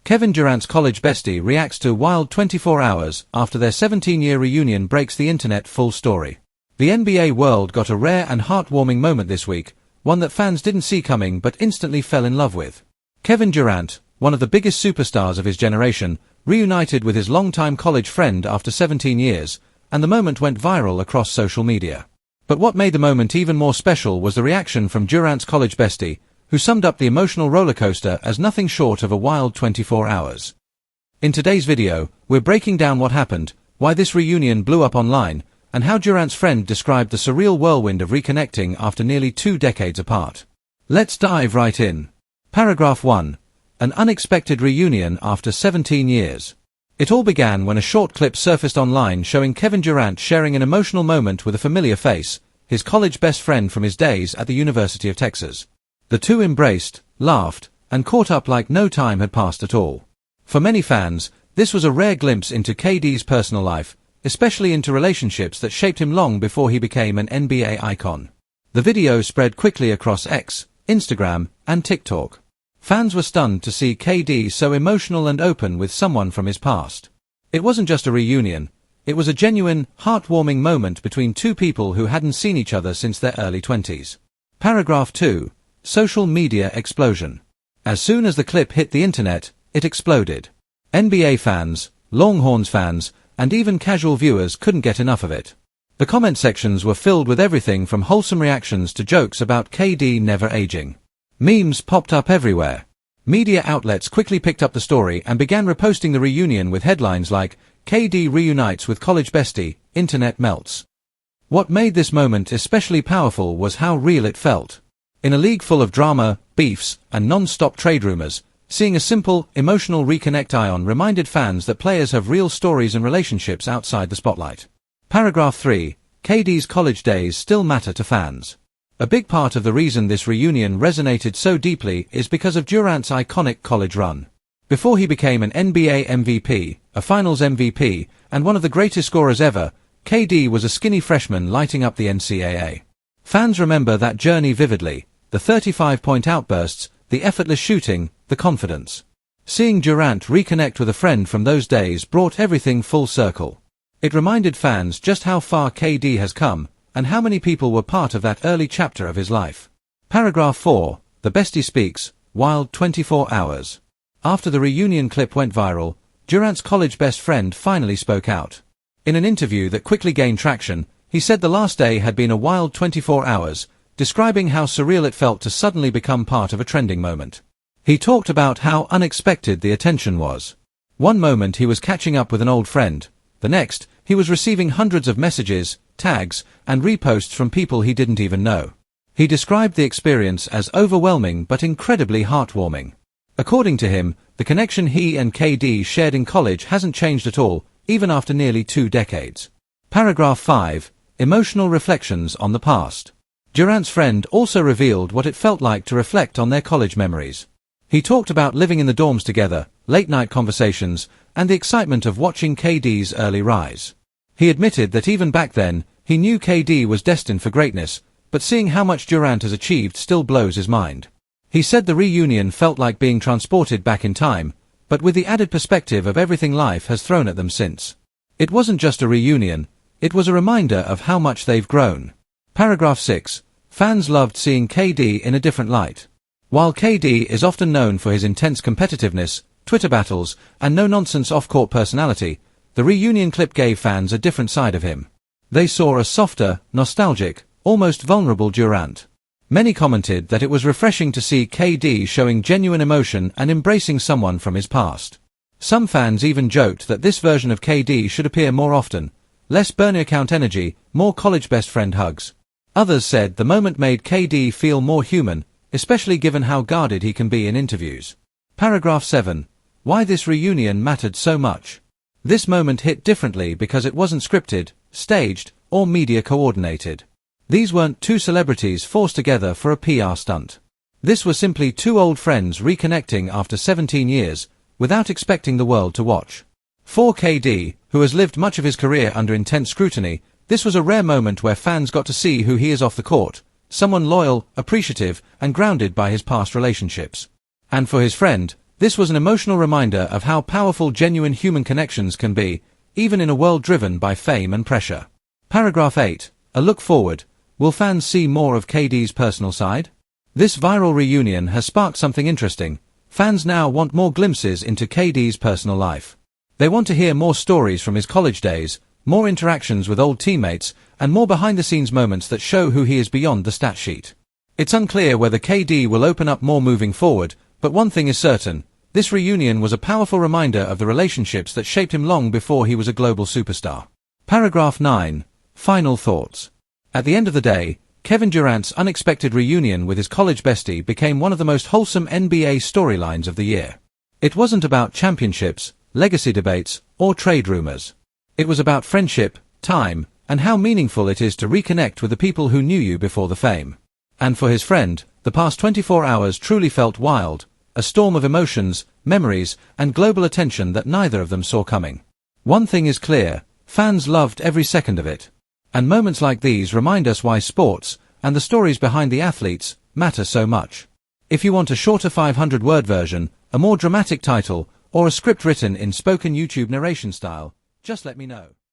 Kevin Durant's college bestie reacts to wild 24 hours after their 17-year reunion breaks the internet full story. The NBA world got a rare and heartwarming moment this week, one that fans didn't see coming but instantly fell in love with. Kevin Durant, one of the biggest superstars of his generation, reunited with his longtime college friend after 17 years, and the moment went viral across social media. But what made the moment even more special was the reaction from Durant's college bestie, who summed up the emotional rollercoaster as nothing short of a wild 24 hours. In today's video, we're breaking down what happened, why this reunion blew up online, and how Durant's friend described the surreal whirlwind of reconnecting after nearly 2 decades apart. Let's dive right in. Paragraph 1. An unexpected reunion after 17 years. It all began when a short clip surfaced online showing Kevin Durant sharing an emotional moment with a familiar face, his college best friend from his days at the University of Texas. The two embraced, laughed, and caught up like no time had passed at all. For many fans, this was a rare glimpse into KD's personal life, especially into relationships that shaped him long before he became an NBA icon. The video spread quickly across X, Instagram, and TikTok. Fans were stunned to see KD so emotional and open with someone from his past. It wasn't just a reunion, it was a genuine, heartwarming moment between two people who hadn't seen each other since their early 20s. Paragraph 2. Social media explosion. As soon as the clip hit the internet, it exploded. NBA fans, Longhorns fans, and even casual viewers couldn't get enough of it. The comment sections were filled with everything from wholesome reactions to jokes about KD never aging. Memes popped up everywhere. Media outlets quickly picked up the story and began reposting the reunion with headlines like, "KD reunites with college bestie, internet melts." What made this moment especially powerful was how real it felt. In a league full of drama, beefs, and non-stop trade rumors, seeing a simple, emotional reconnect ion reminded fans that players have real stories and relationships outside the spotlight. Paragraph 3. KD's college days still matter to fans. A big part of the reason this reunion resonated so deeply is because of Durant's iconic college run. Before he became an NBA MVP, a Finals MVP, and one of the greatest scorers ever, KD was a skinny freshman lighting up the NCAA. Fans remember that journey vividly, the 35-point outbursts, the effortless shooting, the confidence. Seeing Durant reconnect with a friend from those days brought everything full circle. It reminded fans just how far KD has come, and how many people were part of that early chapter of his life. Paragraph 4. The bestie speaks, wild 24 hours. After the reunion clip went viral, Durant's college best friend finally spoke out. In an interview that quickly gained traction, he said the last day had been a wild 24 hours, describing how surreal it felt to suddenly become part of a trending moment. He talked about how unexpected the attention was. One moment he was catching up with an old friend, the next, he was receiving hundreds of messages, tags, and reposts from people he didn't even know. He described the experience as overwhelming but incredibly heartwarming. According to him, the connection he and KD shared in college hasn't changed at all, even after nearly 2 decades. Paragraph 5. Emotional reflections on the past. Durant's friend also revealed what it felt like to reflect on their college memories. He talked about living in the dorms together, late-night conversations, and the excitement of watching KD's early rise. He admitted that even back then, he knew KD was destined for greatness, but seeing how much Durant has achieved still blows his mind. He said the reunion felt like being transported back in time, but with the added perspective of everything life has thrown at them since. It wasn't just a reunion, it was a reminder of how much they've grown. Paragraph 6. Fans loved seeing KD in a different light. While KD is often known for his intense competitiveness, Twitter battles, and no-nonsense off-court personality, the reunion clip gave fans a different side of him. They saw a softer, nostalgic, almost vulnerable Durant. Many commented that it was refreshing to see KD showing genuine emotion and embracing someone from his past. Some fans even joked that this version of KD should appear more often, less burner account energy, more college best friend hugs. Others said the moment made KD feel more human, especially given how guarded he can be in interviews. Paragraph 7. Why this reunion mattered so much. This moment hit differently because it wasn't scripted, staged, or media coordinated. These weren't two celebrities forced together for a PR stunt. This was simply two old friends reconnecting after 17 years, without expecting the world to watch. For KD, who has lived much of his career under intense scrutiny, this was a rare moment where fans got to see who he is off the court, someone loyal, appreciative, and grounded by his past relationships. And for his friend, This was an emotional reminder of how powerful genuine human connections can be, even in a world driven by fame and pressure. Paragraph 8. A look forward. Will fans see more of KD's personal side? This viral reunion has sparked something interesting. Fans now want more glimpses into KD's personal life. They want to hear more stories from his college days, more interactions with old teammates, and more behind-the-scenes moments that show who he is beyond the stat sheet. It's unclear whether KD will open up more moving forward, but one thing is certain. This reunion was a powerful reminder of the relationships that shaped him long before he was a global superstar. Paragraph 9. Final thoughts. At the end of the day, Kevin Durant's unexpected reunion with his college bestie became one of the most wholesome NBA storylines of the year. It wasn't about championships, legacy debates, or trade rumors. It was about friendship, time, and how meaningful it is to reconnect with the people who knew you before the fame. And for his friend, the past 24 hours truly felt wild, a storm of emotions, memories, and global attention that neither of them saw coming. One thing is clear, fans loved every second of it. And moments like these remind us why sports, and the stories behind the athletes, matter so much. If you want a shorter 500-word version, a more dramatic title, or a script written in spoken YouTube narration style, just let me know.